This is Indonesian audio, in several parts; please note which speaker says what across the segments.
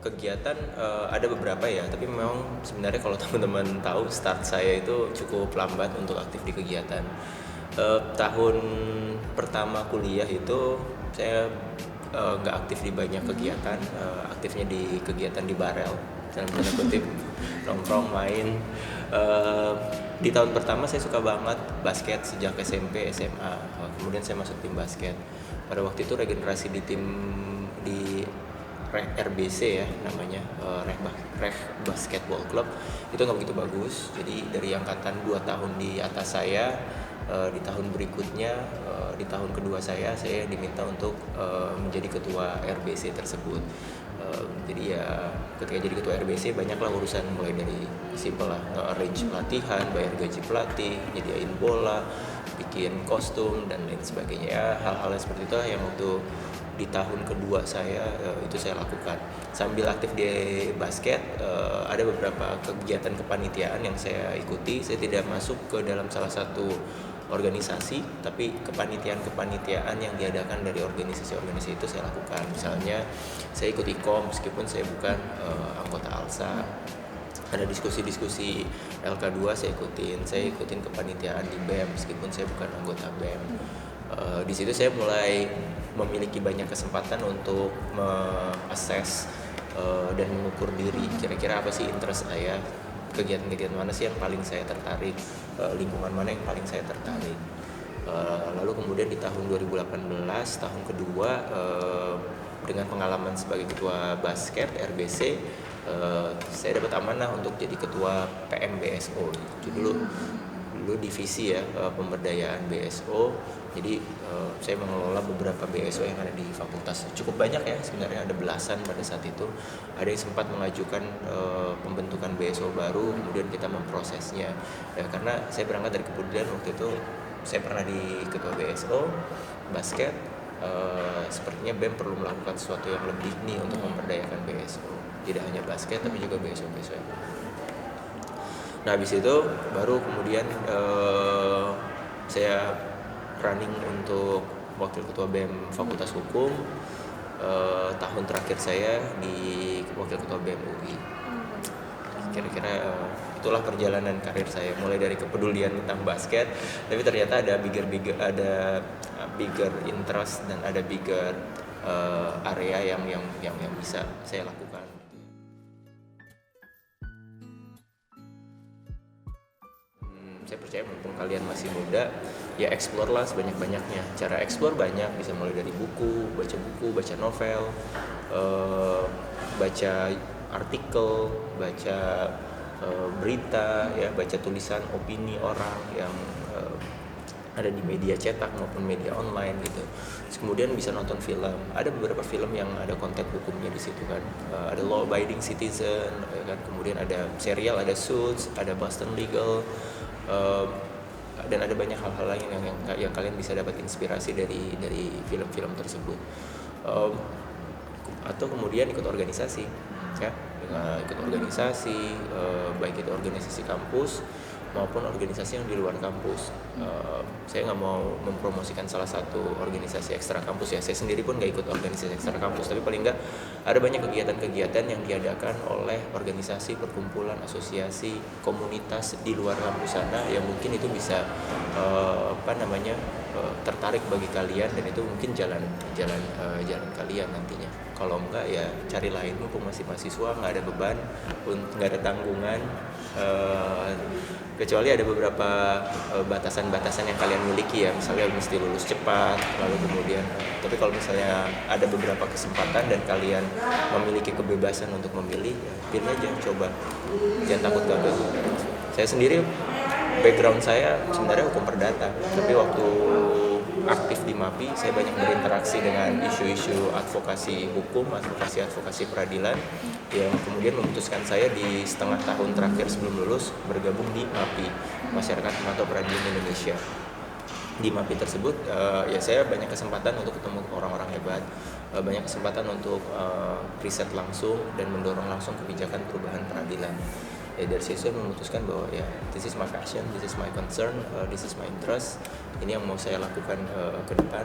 Speaker 1: kegiatan ada beberapa ya, tapi memang sebenarnya kalau teman-teman tahu start saya itu cukup lambat untuk aktif di kegiatan. Tahun pertama kuliah itu saya nggak aktif di banyak kegiatan, aktifnya di kegiatan di barel, dalam tanda kutip nongkrong main. Di tahun pertama saya suka banget basket sejak SMP SMA, kemudian saya masuk tim basket. Pada waktu itu regenerasi di tim di RBC ya namanya, Reh Basketball Club itu nggak begitu bagus. Jadi dari angkatan 2 tahun di atas saya, di tahun berikutnya, di tahun kedua saya diminta untuk menjadi ketua RBC tersebut. Jadi ya ketika jadi ketua RBC banyaklah urusan, mulai dari simple lah, nge-arrange pelatihan, bayar gaji pelatih, nyediain bola, bikin kostum dan lain sebagainya. Ya, hal-hal seperti itu yang waktu di tahun kedua saya itu saya lakukan. Sambil aktif di basket, ada beberapa kegiatan kepanitiaan yang saya ikuti. Saya tidak masuk ke dalam salah satu organisasi, tapi kepanitiaan yang diadakan dari organisasi-organisasi itu saya lakukan. Misalnya saya ikut IKOM meskipun saya bukan anggota ALSA. Ada diskusi-diskusi LK2 saya ikutin kepanitiaan di BEM meskipun saya bukan anggota BEM. Di situ saya mulai memiliki banyak kesempatan untuk me-assess dan mengukur diri, kira-kira apa sih interest saya, kegiatan-kegiatan mana sih yang paling saya tertarik, lingkungan mana yang paling saya tertarik. Lalu kemudian di tahun 2018, tahun kedua, dengan pengalaman sebagai ketua basket RBC, saya dapat amanah untuk jadi ketua PMBSO. Itu dulu divisi ya, pemberdayaan BSO. Jadi saya mengelola beberapa BSO yang ada di fakultas. Cukup banyak ya sebenarnya, ada belasan pada saat itu. Ada yang sempat mengajukan pembentukan BSO baru, kemudian kita memprosesnya. Ya, karena saya berangkat dari kemudian waktu itu saya pernah di ketua BSO basket. Sepertinya BEM perlu melakukan sesuatu yang lebih nih untuk memberdayakan BSO. Tidak hanya basket tapi juga BSO-BSO yang lain. Nah, habis itu baru kemudian saya running untuk wakil ketua BEM Fakultas Hukum. Tahun terakhir saya di wakil ketua BEM UI. Kira-kira itulah perjalanan karir saya, mulai dari kepedulian tentang basket, tapi ternyata ada bigger interest dan ada bigger area yang bisa saya lakukan. Saya percaya mumpung kalian masih muda, ya explore lah sebanyak-banyaknya. Cara explore banyak, bisa mulai dari buku, baca novel, baca artikel, baca berita, ya, baca tulisan opini orang yang ada di media cetak maupun media online gitu. Terus kemudian bisa nonton film. Ada beberapa film yang ada konten hukumnya di situ kan. Ada Law Abiding Citizen, ya kan. Kemudian ada serial, ada Suits, ada Boston Legal. Dan ada banyak hal-hal lain yang kalian bisa dapat inspirasi dari film-film tersebut. Atau kemudian ikut organisasi, ya, ikut organisasi, baik itu organisasi kampus maupun organisasi yang di luar kampus. Saya nggak mau mempromosikan salah satu organisasi ekstra kampus ya. Saya sendiri pun nggak ikut organisasi ekstra kampus, tapi paling nggak ada banyak kegiatan-kegiatan yang diadakan oleh organisasi, perkumpulan, asosiasi, komunitas di luar kampus sana yang mungkin itu bisa tertarik bagi kalian, dan itu mungkin jalan kalian nantinya. Kalau enggak ya cari lain, mumpung masih mahasiswa, nggak ada beban, nggak ada tanggungan. Kecuali ada beberapa batasan-batasan yang kalian miliki ya, misalnya mesti lulus cepat, lalu kemudian tapi kalau misalnya ada beberapa kesempatan dan kalian memiliki kebebasan untuk memilih, ya pilih aja, coba, jangan takut gagal. Saya sendiri background saya sebenarnya hukum perdata, tapi waktu aktif di MAPI saya banyak berinteraksi dengan isu-isu advokasi hukum, advokasi peradilan, yang kemudian memutuskan saya di setengah tahun terakhir sebelum lulus bergabung di MAPI, Masyarakat Pemantau Peradilan Indonesia. Di MAPI tersebut ya saya banyak kesempatan untuk ketemu orang-orang hebat, banyak kesempatan untuk riset langsung dan mendorong langsung kebijakan perubahan peradilan. Ya, dari situ saya memutuskan bahwa ya this is my passion, this is my concern, this is my interest. Ini yang mau saya lakukan ke depan.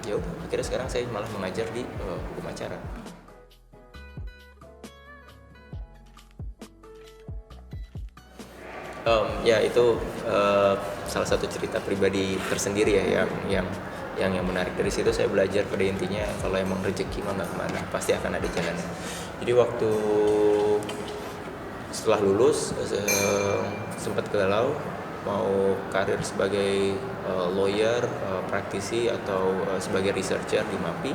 Speaker 1: Ya udah, akhirnya sekarang saya malah mengajar di hukum acara. Ya itu salah satu cerita pribadi tersendiri ya yang menarik. Dari situ saya belajar pada intinya kalau emang rezeki mah nggak kemana, pasti akan ada jalannya. Jadi waktu setelah lulus sempat galau mau karir sebagai lawyer, praktisi atau sebagai researcher di MAPI.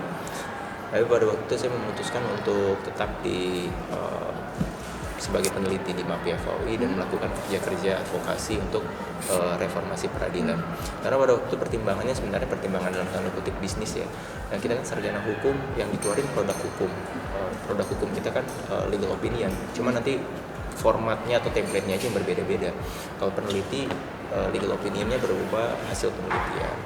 Speaker 1: Tapi pada waktu itu saya memutuskan untuk tetap sebagai peneliti di MAPI FAUI dan melakukan kerja-kerja advokasi untuk reformasi peradilan. Karena pada waktu itu pertimbangannya sebenarnya pertimbangan dalam tanda kutip bisnis ya. Dan kita kan sarjana hukum yang dikeluarin produk hukum. Produk hukum kita kan legal opinion. Cuma nanti formatnya atau template-nya aja yang berbeda-beda. Kalau peneliti legal opinion-nya berupa hasil penelitian.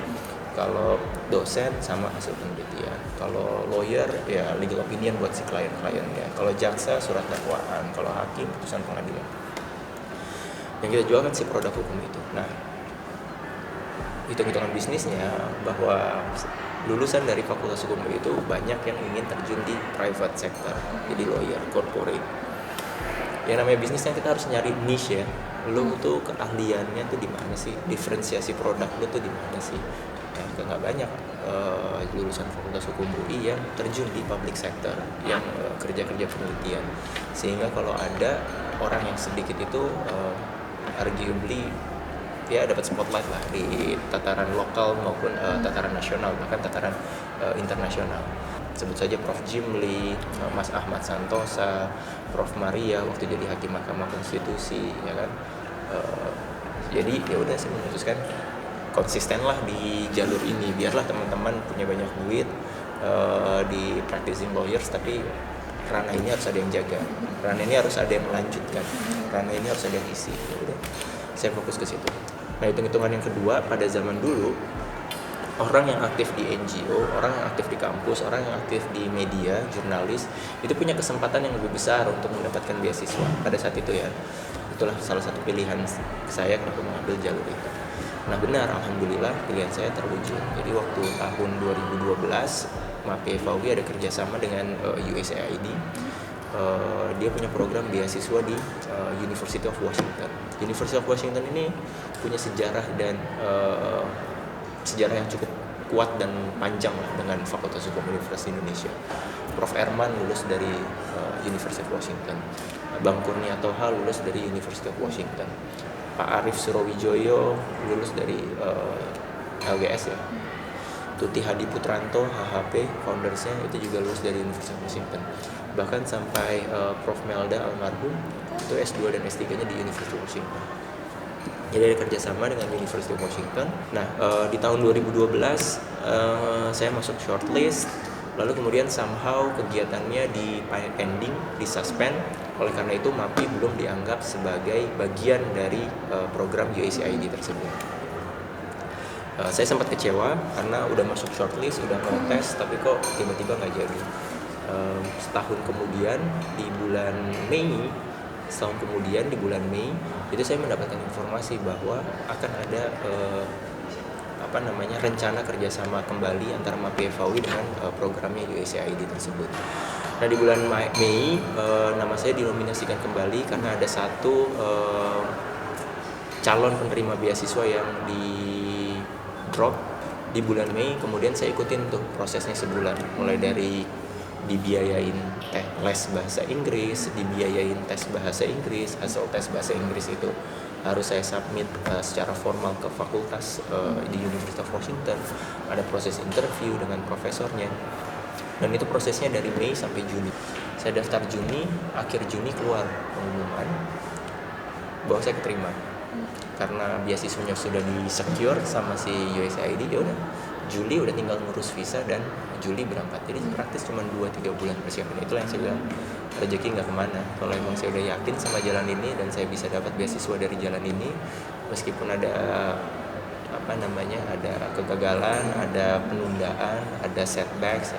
Speaker 1: Kalau dosen sama hasil penelitian. Kalau lawyer ya legal opinion buat si klien-kliennya. Kalau jaksa surat dakwaan. Kalau hakim putusan pengadilan. Yang kita jual kan si produk hukum itu. Nah, hitung-hitungan bisnisnya bahwa lulusan dari fakultas hukum itu banyak yang ingin terjun di private sector, jadi lawyer, corporate. Yang namanya bisnis kan kita harus nyari niche ya. Lu tuh keahliannya tuh di mana sih? Diferensiasi produk lu tuh di mana sih? Ya, nggak banyak lulusan fakultas hukum UI yang terjun di public sector, yang kerja-kerja penelitian. Sehingga kalau ada orang yang sedikit itu arguably ya dapat spotlight lah di tataran lokal maupun tataran nasional, bahkan tataran internasional. Sebut saja Prof. Jimli, Mas Ahmad Santosa, Prof. Maria waktu jadi Hakim Mahkamah Konstitusi, ya kan. Jadi ya udah saya memutuskan konsistenlah di jalur ini, biarlah teman-teman punya banyak duit di practicing lawyers, tapi ranah ini harus ada yang jaga, ranah ini harus ada yang melanjutkan, ranah ini harus ada yang isi. Ya udah, saya fokus ke situ. Nah, hitung-hitungan yang kedua, pada zaman dulu orang yang aktif di NGO, orang yang aktif di kampus, orang yang aktif di media, jurnalis, itu punya kesempatan yang lebih besar untuk mendapatkan beasiswa pada saat itu ya. Itulah salah satu pilihan saya kenapa mengambil jalur itu. Nah benar, alhamdulillah pilihan saya terwujud. Jadi waktu tahun 2012 MAPI FAUI ada kerjasama dengan USAID. Dia punya program beasiswa di University of Washington. University of Washington ini punya sejarah dan sejarah yang cukup kuat dan panjang lah dengan Fakultas Hukum Universitas Indonesia. Prof. Erman lulus dari University of Washington. Bang Kurnia Toha lulus dari University of Washington. Pak Arief Surowijoyo lulus dari LGS ya. Tuti Hadi Putranto, HHP, foundersnya itu juga lulus dari University of Washington. Bahkan sampai Prof. Melda almarhum itu S2 dan S3-nya di University of Washington. Jadi ada kerjasama dengan University of Washington. Nah, di tahun 2012 saya masuk shortlist. Lalu kemudian somehow kegiatannya pending, disuspend. Oleh karena itu MAPI belum dianggap sebagai bagian dari program USAID tersebut. Saya sempat kecewa karena udah masuk shortlist, udah mau tes, tapi kok tiba-tiba nggak jadi. Setahun kemudian di bulan Mei, itu saya mendapatkan informasi bahwa akan ada rencana kerjasama kembali antara MAPI FAUI dengan programnya USAID tersebut. Nah di bulan Mei nama saya dinominasikan kembali karena ada satu calon penerima beasiswa yang di drop di bulan Mei. Kemudian saya ikutin tuh prosesnya sebulan, mulai dari dibiayain les bahasa Inggris, dibiayain tes bahasa Inggris. Hasil tes bahasa Inggris itu harus saya submit secara formal ke fakultas di University of Washington. Ada proses interview dengan profesornya, dan itu prosesnya dari Mei sampai Juni. Saya daftar Juni, akhir Juni keluar pengumuman bahwa saya keterima. Karena beasiswanya sudah di-secure sama si USAID, ya udah Juli udah tinggal ngurus visa dan Juli berangkat. Jadi praktis cuma 2-3 bulan persiapan. Itulah yang saya bilang, rezeki nggak kemana. Kalau emang saya udah yakin sama jalan ini dan saya bisa dapat beasiswa dari jalan ini, meskipun ada ada kegagalan, ada penundaan, ada setbacks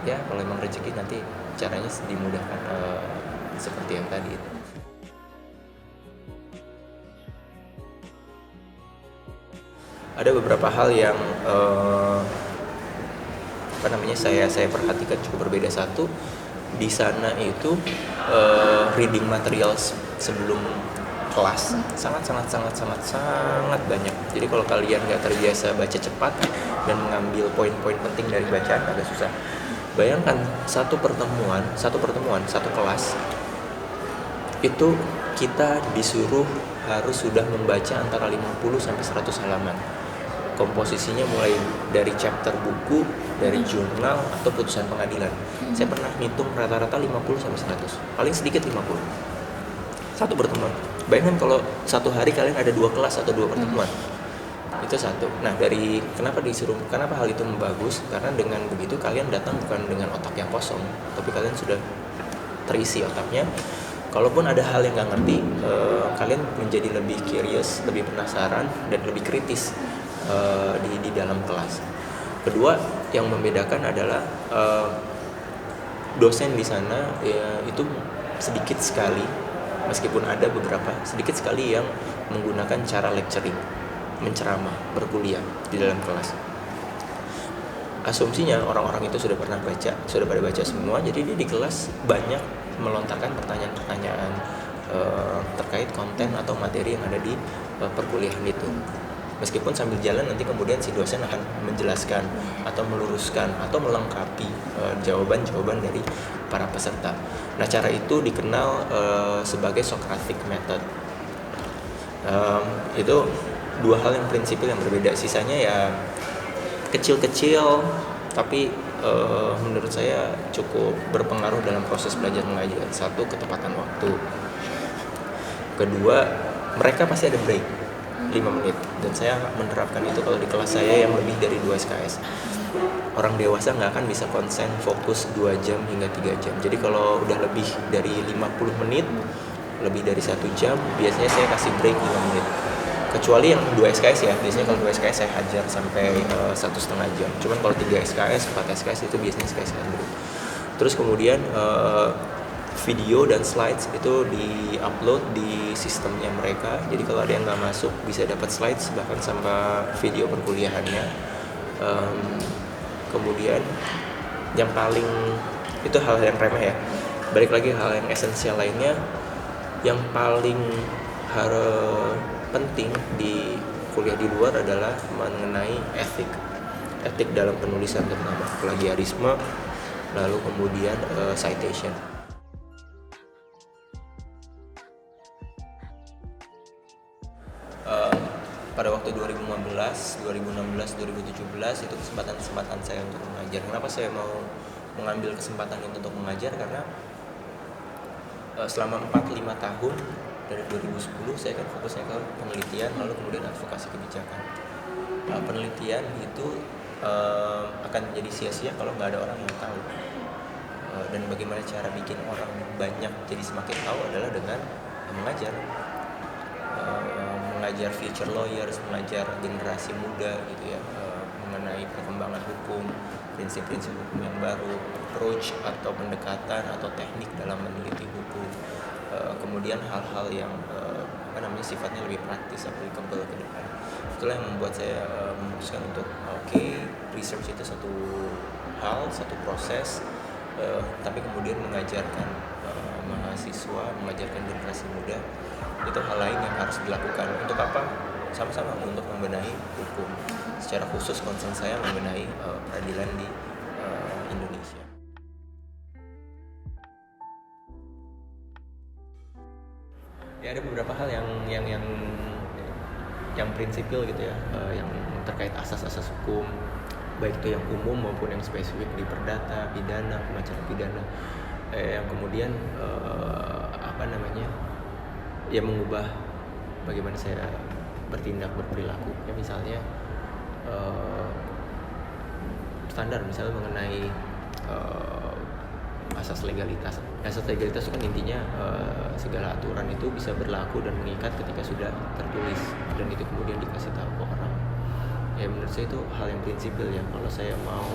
Speaker 1: ya kalau emang rezeki nanti caranya dimudahkan seperti yang tadi itu. Ada beberapa hal yang saya perhatikan cukup berbeda. Satu, di sana itu reading materials sebelum kelas sangat banyak. Jadi kalau kalian nggak terbiasa baca cepat dan mengambil poin-poin penting dari bacaan agak susah. Bayangkan satu pertemuan, satu kelas itu kita disuruh harus sudah membaca antara 50 sampai 100 halaman. Komposisinya mulai dari chapter buku, dari jurnal atau putusan pengadilan. Saya pernah ngitung rata-rata 50 sampai 100. Paling sedikit 50. Satu pertemuan. Bayangkan kalau satu hari kalian ada 2 kelas atau 2 pertemuan. Itu satu. Nah, kenapa hal itu bagus? Karena dengan begitu kalian datang bukan dengan otak yang kosong, tapi kalian sudah terisi otaknya. Kalaupun ada hal yang nggak ngerti, kalian menjadi lebih curious, lebih penasaran, dan lebih kritis di dalam kelas. Kedua, yang membedakan adalah dosen di sana ya, itu sedikit sekali, meskipun ada beberapa, sedikit sekali yang menggunakan cara lecturing, menceramah, berkuliah di dalam kelas. Asumsinya orang-orang itu sudah pada baca semua, jadi dia di kelas banyak melontarkan pertanyaan-pertanyaan terkait konten atau materi yang ada di perkuliahan itu. Meskipun sambil jalan nanti kemudian si dosen akan menjelaskan atau meluruskan atau melengkapi jawaban-jawaban dari para peserta. Nah, cara itu dikenal sebagai Socratic method. Itu dua hal yang prinsipil yang berbeda. Sisanya ya kecil-kecil, tapi menurut saya cukup berpengaruh dalam proses belajar mengajar. Satu, ketepatan waktu. Kedua, mereka pasti ada break 5 menit, dan saya menerapkan itu kalau di kelas saya yang lebih dari 2 SKS. Orang dewasa nggak akan bisa konsen fokus 2 jam hingga 3 jam. Jadi kalau udah lebih dari 50 menit, lebih dari 1 jam, biasanya saya kasih break 5 menit. Kecuali yang 2 SKS ya, biasanya kalau 2 SKS saya hajar sampai 1,5 jam. Cuman kalau 3 SKS, 4 SKS itu biasanya SKS dulu. Terus kemudian video dan slides itu di-upload di sistemnya mereka. Jadi kalau ada yang nggak masuk bisa dapat slides bahkan sampai video perkuliahannya. Kemudian yang paling itu hal yang remeh ya. Balik lagi hal yang esensial lainnya, yang paling penting di kuliah di luar adalah mengenai etik dalam penulisan, terutama plagiarisme, lalu kemudian citation. Pada waktu 2015, 2016, 2017 itu kesempatan saya untuk mengajar. Kenapa saya mau mengambil kesempatan itu untuk mengajar? Karena selama 4-5 tahun dari 2010 saya kan fokusnya ke penelitian, lalu kemudian advokasi kebijakan. Penelitian itu akan menjadi sia-sia kalau nggak ada orang yang tahu. Dan bagaimana cara bikin orang banyak jadi semakin tahu adalah dengan mengajar future lawyers, mengajar generasi muda gitu ya, mengenai perkembangan hukum, prinsip-prinsip hukum yang baru, approach atau pendekatan atau teknik dalam meneliti hukum. Kemudian hal-hal yang sifatnya lebih praktis, applicable ke depan. Itulah yang membuat saya memutuskan untuk research itu satu hal, satu proses, tapi kemudian mengajarkan mahasiswa, mengajarkan generasi muda itu hal lain yang harus dilakukan. Untuk apa? Sama-sama untuk membenahi hukum. Secara khusus concern saya membenahi peradilan di Indonesia. Ya, ada beberapa hal yang prinsipil gitu ya, yang terkait asas-asas hukum, baik itu yang umum maupun yang spesifik di perdata, pidana, pemacaran pidana, yang kemudian ya mengubah bagaimana saya bertindak, berperilaku. Ya misalnya standar misalnya mengenai asas legalitas. Asas legalitas itu kan intinya segala aturan itu bisa berlaku dan mengikat ketika sudah tertulis dan itu kemudian dikasih tahu ke orang. Ya menurut saya itu hal yang prinsipil ya. Kalau saya mau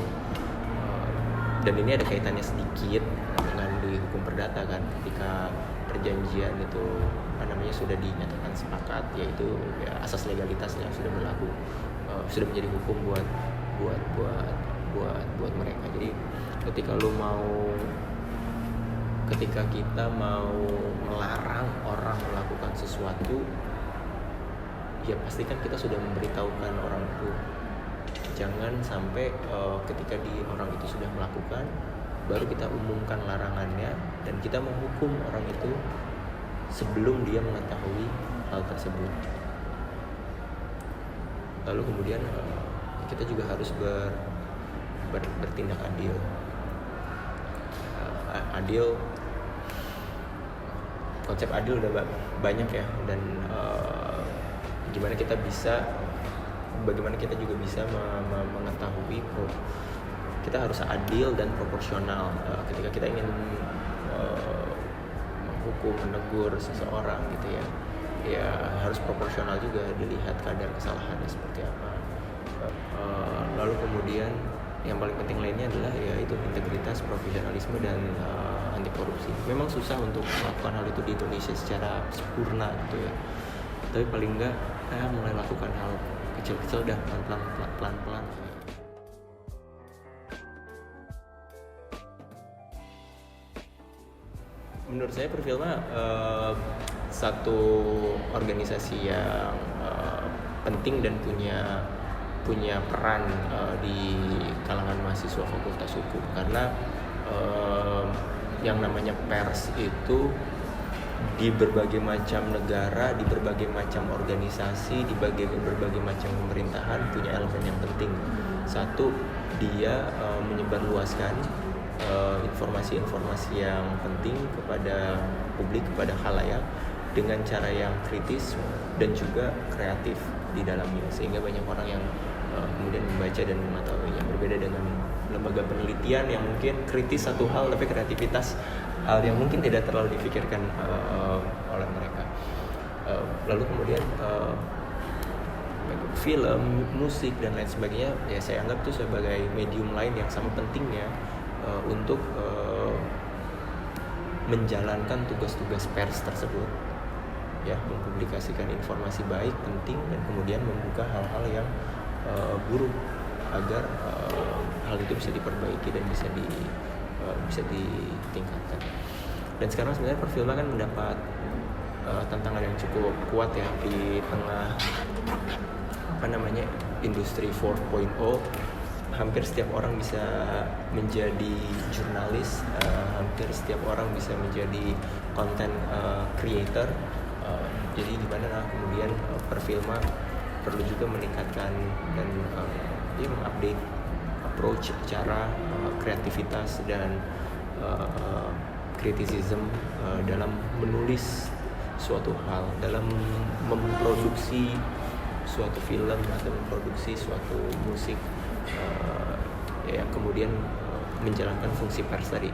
Speaker 1: dan ini ada kaitannya sedikit dengan di hukum perdata kan, ketika perjanjian itu sudah dinyatakan sepakat, yaitu ya asas legalitasnya sudah berlaku, sudah menjadi hukum buat mereka. Jadi ketika lu mau ketika kita mau melarang orang melakukan sesuatu, ya pastikan kita sudah memberitahukan orang itu. Jangan sampai ketika orang itu sudah melakukan, baru kita umumkan larangannya dan kita menghukum orang itu sebelum dia mengetahui hal tersebut. Lalu kemudian kita juga harus bertindak adil. Konsep adil udah banyak ya, dan bagaimana kita juga bisa mengetahui kita harus adil dan proporsional ketika kita ingin menghukum, menegur seseorang gitu ya. Ya harus proporsional juga, dilihat kadar kesalahannya seperti apa. Lalu kemudian yang paling penting lainnya adalah ya itu integritas, profesionalisme, dan anti korupsi. Memang susah untuk melakukan hal itu di Indonesia secara sempurna gitu ya, tapi paling enggak mulai lakukan hal kecil-kecil dan pelan-pelan. Menurut saya Perfilma satu organisasi yang penting dan punya peran di kalangan mahasiswa Fakultas Hukum, karena yang namanya pers itu di berbagai macam negara, di berbagai macam organisasi, di berbagai macam pemerintahan punya elemen yang penting. Satu, dia menyebarluaskan informasi-informasi yang penting kepada publik, kepada khalayak dengan cara yang kritis dan juga kreatif di dalamnya, sehingga banyak orang yang kemudian membaca dan mengetahuinya. Berbeda dengan lembaga penelitian yang mungkin kritis satu hal tapi kreativitas hal yang mungkin tidak terlalu difikirkan oleh mereka. Lalu kemudian film, musik dan lain sebagainya ya saya anggap itu sebagai medium lain yang sama pentingnya untuk menjalankan tugas-tugas pers tersebut, ya, mempublikasikan informasi baik, penting, dan kemudian membuka hal-hal yang buruk agar hal itu bisa diperbaiki dan bisa ditingkatkan. Dan sekarang sebenarnya Perfilma kan mendapat tantangan yang cukup kuat ya di tengah industri 4.0. Hampir setiap orang bisa menjadi jurnalis, hampir setiap orang bisa menjadi content creator. Jadi gimana kemudian Perfilma perlu juga meningkatkan dan mengupdate approach, cara, kreativitas dan criticism dalam menulis suatu hal, dalam memproduksi suatu film atau memproduksi suatu musik yang kemudian menjalankan fungsi pers tadi.